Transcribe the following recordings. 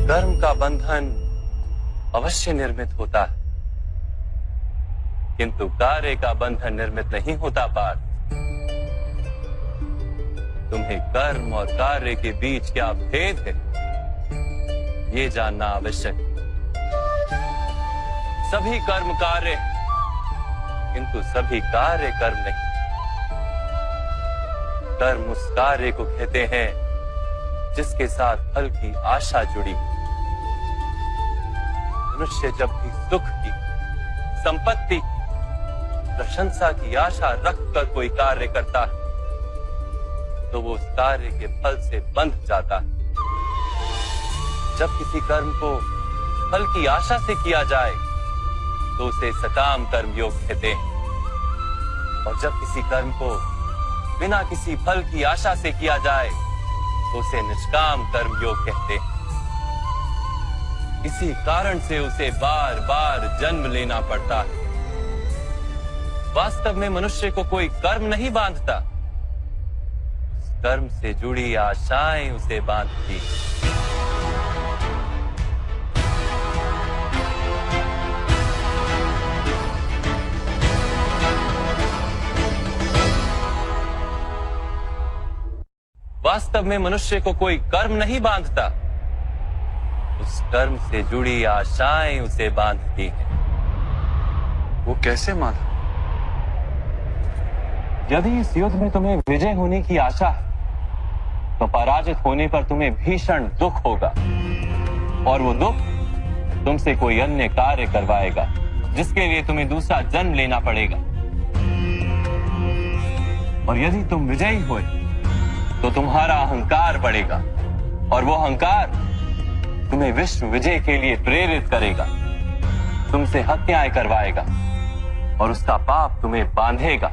कर्म का बंधन अवश्य निर्मित होता है, किंतु कार्य का बंधन निर्मित नहीं होता पार्थ। तुम्हें कर्म और कार्य के बीच क्या भेद है, ये जानना आवश्यक है। सभी कर्म कार्य, किंतु सभी कार्य कर्म नहीं। कर्म उस कार्य को कहते हैं जिसके साथ फल की आशा जुड़ी। मनुष्य जब भी सुख की, संपत्ति, प्रशंसा की आशा रखकर कोई कार्य करता है तो वो उस कार्य के फल से बंध जाता है। जब किसी कर्म को फल की आशा से किया जाए तो उसे सकाम कर्म योग कहते हैं, और जब किसी कर्म को बिना किसी फल की आशा से किया जाए तो उसे निष्काम कर्म योग कहते हैं। इसी कारण से उसे बार बार जन्म लेना पड़ता है। वास्तव में मनुष्य को कोई कर्म नहीं बांधता, कर्म से जुड़ी आशाएं उसे बांधती। वास्तव में मनुष्य को कोई कर्म नहीं बांधता, उस कर्म से जुड़ी आशाएं उसे बांधती हैं। वो कैसे माधव? यदि इस युद्ध में तुम्हें विजय होने की आशा है तो पराजित होने पर तुम्हें भीषण दुख होगा, और वो दुख तुमसे कोई अन्य कार्य करवाएगा जिसके लिए तुम्हें दूसरा जन्म लेना पड़ेगा। और यदि तुम विजयी हुए तो तुम्हारा अहंकार बढ़ेगा, और वो अहंकार तुम्हें विश्व विजय के लिए प्रेरित करेगा, तुमसे हत्याएं करवाएगा और उसका पाप तुम्हें बांधेगा।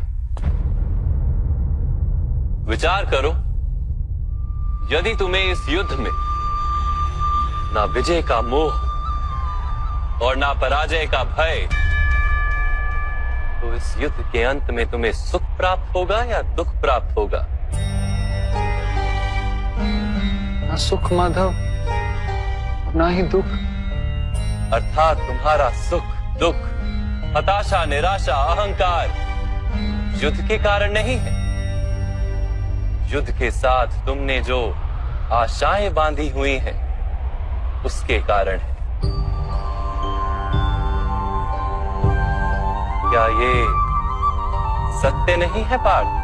विचार करो, यदि तुम्हें इस युद्ध में ना विजय का मोह और ना पराजय का भय, तो इस युद्ध के अंत में तुम्हें सुख प्राप्त होगा या दुख प्राप्त होगा? ना सुख माधव, ना ही दुख। अर्थात तुम्हारा सुख, दुख, हताशा, निराशा, अहंकार युद्ध के कारण नहीं है। युद्ध के साथ तुमने जो आशाएं बांधी हुई हैं, उसके कारण है। क्या ये सत्य नहीं है पार्थ?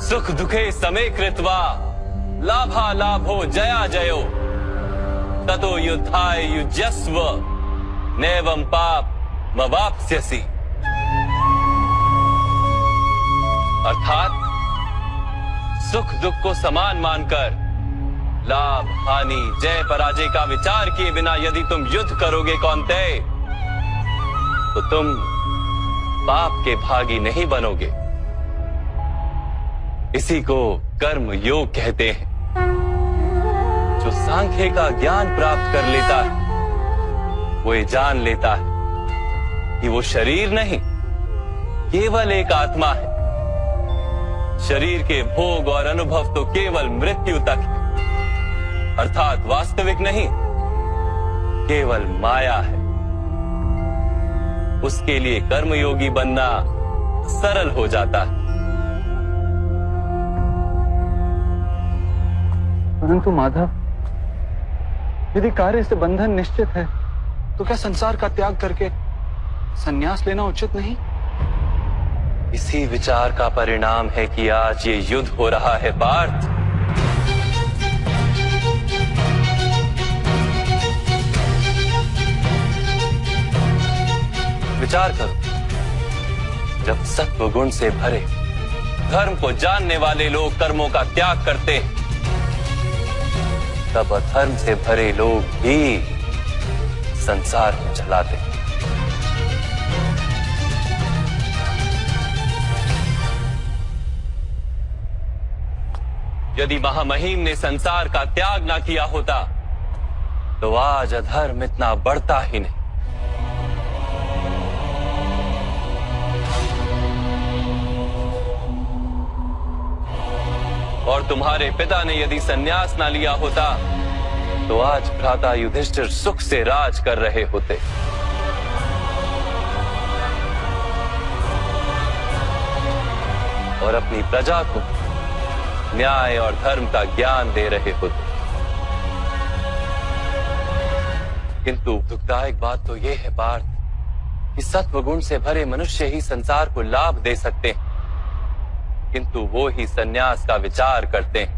सुख दुखे समे कृत्वा लाभा लाभो जया जयो ततो युद्धाय युज्यस्व नैवं पाप मवाप्स्यसि। अर्थात सुख दुख को समान मानकर लाभ हानि जय पराजय का विचार किए बिना यदि तुम युद्ध करोगे कौन्तेय, तो तुम पाप के भागी नहीं बनोगे। इसी को कर्म योग कहते हैं। जो सांख्य का ज्ञान प्राप्त कर लेता है वो ये जान लेता है कि वो शरीर नहीं, केवल एक आत्मा है। शरीर के भोग और अनुभव तो केवल मृत्यु तक है, अर्थात वास्तविक नहीं, केवल माया है। उसके लिए कर्मयोगी बनना सरल हो जाता है। परंतु माधव, यदि कार्य से बंधन निश्चित है तो क्या संसार का त्याग करके संन्यास लेना उचित नहीं? इसी विचार का परिणाम है कि आज ये युद्ध हो रहा है पार्थ। विचार करो, जब सत्व गुण से भरे धर्म को जानने वाले लोग कर्मों का त्याग करते हैं, तब अधर्म से भरे लोग भी संसार को चलाते हैं। यदि महामहिम ने संसार का त्याग ना किया होता तो आज अधर्म इतना बढ़ता ही नहीं। और तुम्हारे पिता ने यदि संन्यास ना लिया होता तो आज भ्राता युधिष्ठिर सुख से राज कर रहे होते। और अपनी प्रजा को न्याय और धर्म का ज्ञान दे रहे होते। किंतु दुखदायक बात तो यह है पार्थ कि सत्वगुण से भरे मनुष्य ही संसार को लाभ दे सकते हैं, किंतु वो ही संन्यास का विचार करते हैं।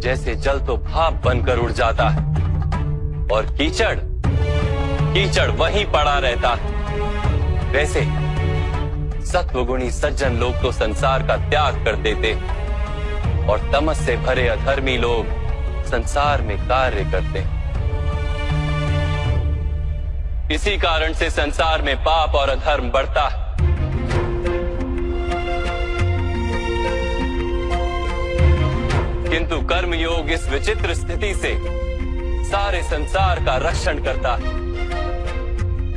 जैसे जल तो भाप बनकर उड़ जाता है और कीचड़ कीचड़ वहीं पड़ा रहता है, वैसे सत्वगुणी सज्जन लोग तो संसार का त्याग कर देते और तमस से भरे अधर्मी लोग संसार में कार्य करते हैं। इसी कारण से संसार में पाप और अधर्म बढ़ता है। किंतु कर्मयोग इस विचित्र स्थिति से सारे संसार का रक्षण करता है।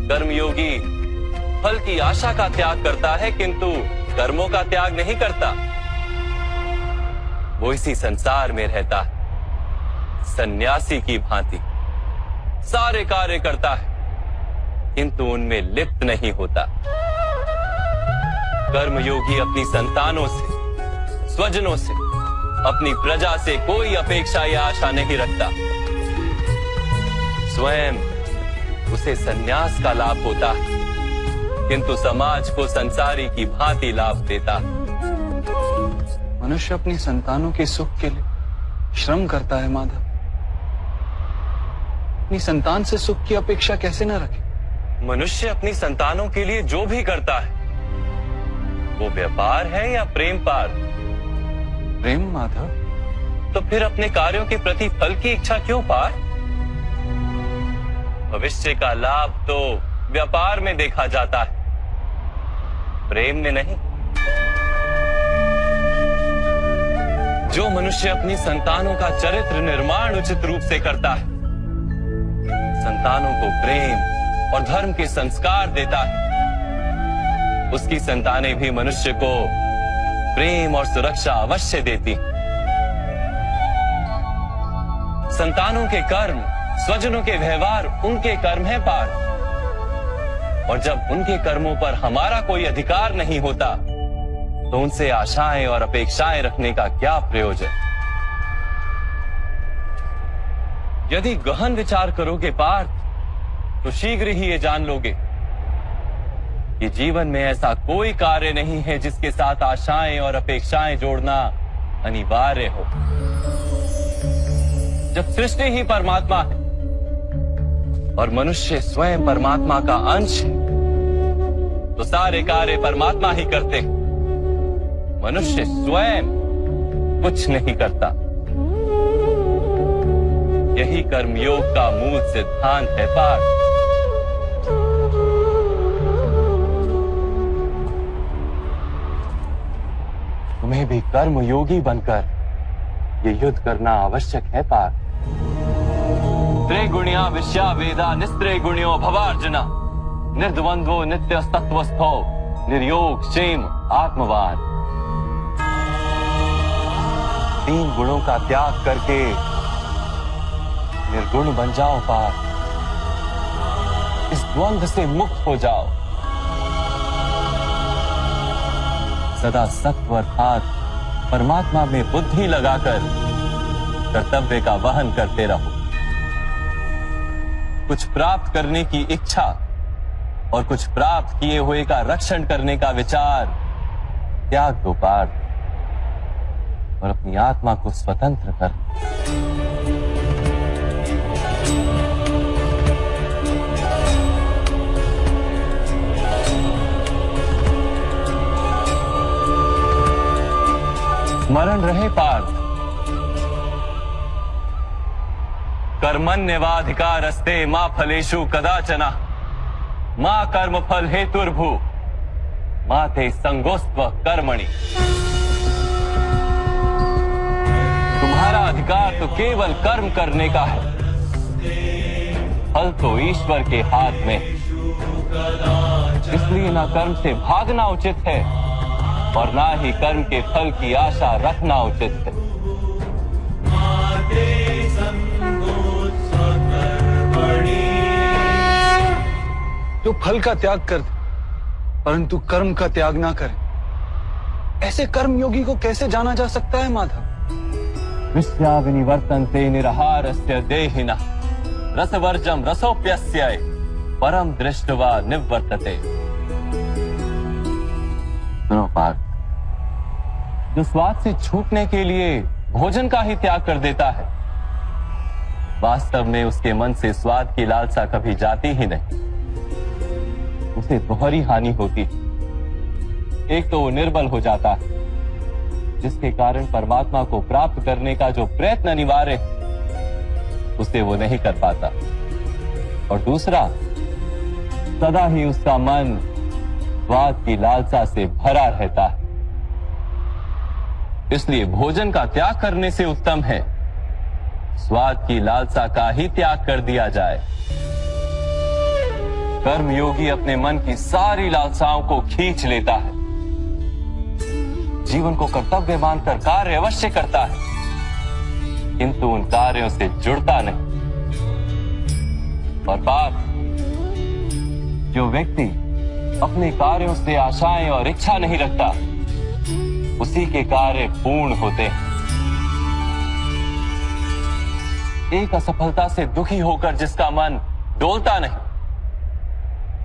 कर्मयोगी फल की आशा का त्याग करता है, किंतु कर्मों का त्याग नहीं करता। वो इसी संसार में रहता है, सन्यासी की भांति सारे कार्य करता है, किंतु उनमें लिप्त नहीं होता। कर्मयोगी अपनी संतानों से, स्वजनों से, अपनी प्रजा से कोई अपेक्षा या आशा नहीं रखता। स्वयं उसे संन्यास का लाभ होता है, किंतु समाज को संसारी की भांति लाभ देता। मनुष्य अपनी संतानों के सुख के लिए श्रम करता है माधव। अपनी संतान से सुख की अपेक्षा कैसे न रखे? मनुष्य अपनी संतानों के लिए जो भी करता है वो व्यापार है या प्रेम पार? प्रेम माधव। तो फिर अपने कार्यों के प्रति फल की इच्छा क्यों पार? भविष्य का लाभ तो व्यापार में देखा जाता है, प्रेम में नहीं। जो मनुष्य अपनी संतानों का चरित्र निर्माण उचित रूप से करता है, संतानों को प्रेम और धर्म के संस्कार देता है, उसकी संतानें भी मनुष्य को प्रेम और सुरक्षा अवश्य देती। संतानों के कर्म, स्वजनों के व्यवहार उनके कर्म है पार, और जब उनके कर्मों पर हमारा कोई अधिकार नहीं होता तो उनसे आशाएं और अपेक्षाएं रखने का क्या प्रयोजन? यदि गहन विचार करोगे पार्थ तो शीघ्र ही ये जान लोगे कि जीवन में ऐसा कोई कार्य नहीं है जिसके साथ आशाएं और अपेक्षाएं जोड़ना अनिवार्य हो। जब सृष्टि ही परमात्मा है और मनुष्य स्वयं परमात्मा का अंश है, तो सारे कार्य परमात्मा ही करते हैं, मनुष्य स्वयं कुछ नहीं करता। यही कर्मयोग का मूल सिद्धांत है पार्थ। तुम्हें भी कर्मयोगी बनकर ये युद्ध करना आवश्यक है पार्थ। त्रिगुणिया विश्या वेदा निस्त्रिगुण्यो भवार्जुना, निर्द्वंद्वो नित्यस्तत्वस्थो निर्योग क्षेम आत्मवान। तीन गुणों का त्याग करके निर्गुण बन जाओ पार्थ, इस द्वंद्व से मुक्त हो जाओ। सदा सत्व अर्थात परमात्मा में बुद्धि लगाकर कर्तव्य का वहन करते रहो। कुछ प्राप्त करने की इच्छा और कुछ प्राप्त किए हुए का रक्षण करने का विचार त्याग दो पार्थ, और अपनी आत्मा को स्वतंत्र कर। स्मरण रहे पार्थ, कर्मण्यवाधिकारस्ते मा फलेषु कदाचन, मां कर्म फल हेतुर्भू मा ते संगोस्त्व कर्मणि। तुम्हारा अधिकार तो केवल कर्म करने का है, फल तो ईश्वर के हाथ में। इसलिए ना कर्म से भागना उचित है और ना ही कर्म के फल की आशा रखना उचित है। जो फल का त्याग कर दे परंतु कर्म का त्याग ना करे, ऐसे कर्म योगी को कैसे जाना जा सकता है माधव? विश्याविनिवर्तन्ते निराहारस्य देहिनः रसवर्जम रसोप्यस्य परम दृष्ट्वा निवर्तते। सुनो पार्थ, जो स्वाद से छूटने के लिए भोजन का ही त्याग कर देता है, वास्तव में उसके मन से स्वाद की लालसा कभी जाती ही नहीं। उसे दोहरी हानि होती है। एक तो वो निर्बल हो जाता है, जिसके कारण परमात्मा को प्राप्त करने का जो प्रयत्न अनिवार्य है उसे वो नहीं कर पाता, और दूसरा सदा ही उसका मन स्वाद की लालसा से भरा रहता है। इसलिए भोजन का त्याग करने से उत्तम है स्वाद की लालसा का ही त्याग कर दिया जाए। कर्म योगी अपने मन की सारी लालसाओं को खींच लेता है, जीवन को कर्तव्य मानकर कार्य अवश्य करता है, किंतु उन कार्यों से जुड़ता नहीं। और बात, जो व्यक्ति अपने कार्यों से आशाएं और इच्छा नहीं रखता, उसी के कार्य पूर्ण होते हैं। एक असफलता से दुखी होकर जिसका मन डोलता नहीं,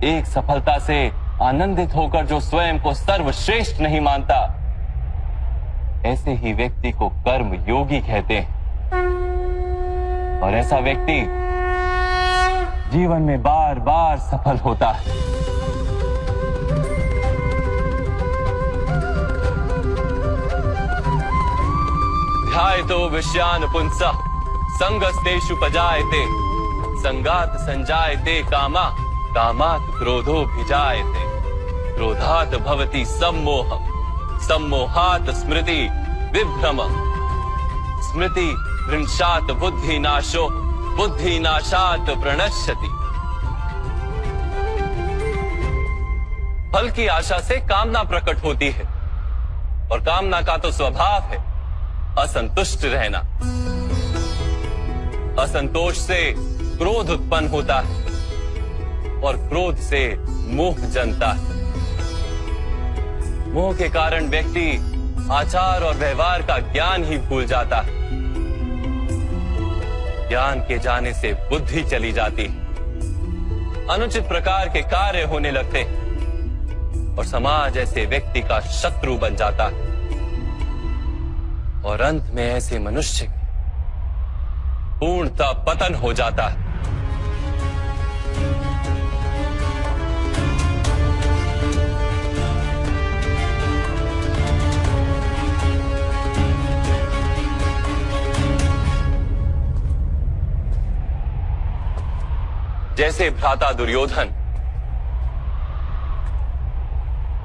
एक सफलता से आनंदित होकर जो स्वयं को सर्वश्रेष्ठ नहीं मानता, ऐसे ही व्यक्ति को कर्म योगी कहते हैं। और ऐसा व्यक्ति जीवन में बार बार सफल होता है। ध्यायतो विषयान् पुंसः संगस्तेषु पजायते संगात संजायते कामा कामात् क्रोधोऽभिजायते क्रोधात् भवति सम्मोहः सम्मोहात् स्मृति विभ्रमः स्मृति भ्रंशात् बुद्धिनाशो बुद्धिनाशात् प्रणश्यति। फल की आशा से कामना प्रकट होती है, और कामना का तो स्वभाव है असंतुष्ट रहना। असंतोष से क्रोध उत्पन्न होता है, और क्रोध से मोह जन्मता है। मोह के कारण व्यक्ति आचार और व्यवहार का ज्ञान ही भूल जाता है। ज्ञान के जाने से बुद्धि चली जाती है, अनुचित प्रकार के कार्य होने लगते हैं, और समाज ऐसे व्यक्ति का शत्रु बन जाता है। और अंत में ऐसे मनुष्य पूर्णतः पतन हो जाता है। जैसे भ्राता दुर्योधन,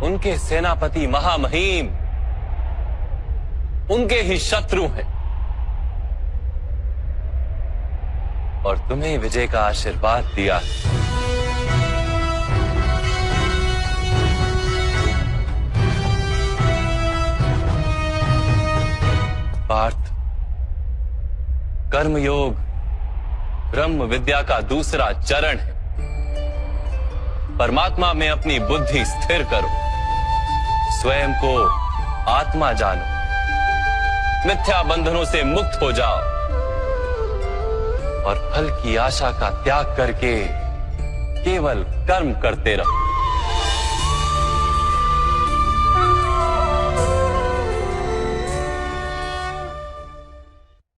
उनके सेनापति महामहिम उनके ही शत्रु हैं, और तुम्हें विजय का आशीर्वाद दिया। पार्थ, कर्मयोग ब्रह्म विद्या का दूसरा चरण है। परमात्मा में अपनी बुद्धि स्थिर करो, स्वयं को आत्मा जानो, मिथ्या बंधनों से मुक्त हो जाओ, और फल की आशा का त्याग करके केवल कर्म करते रहो।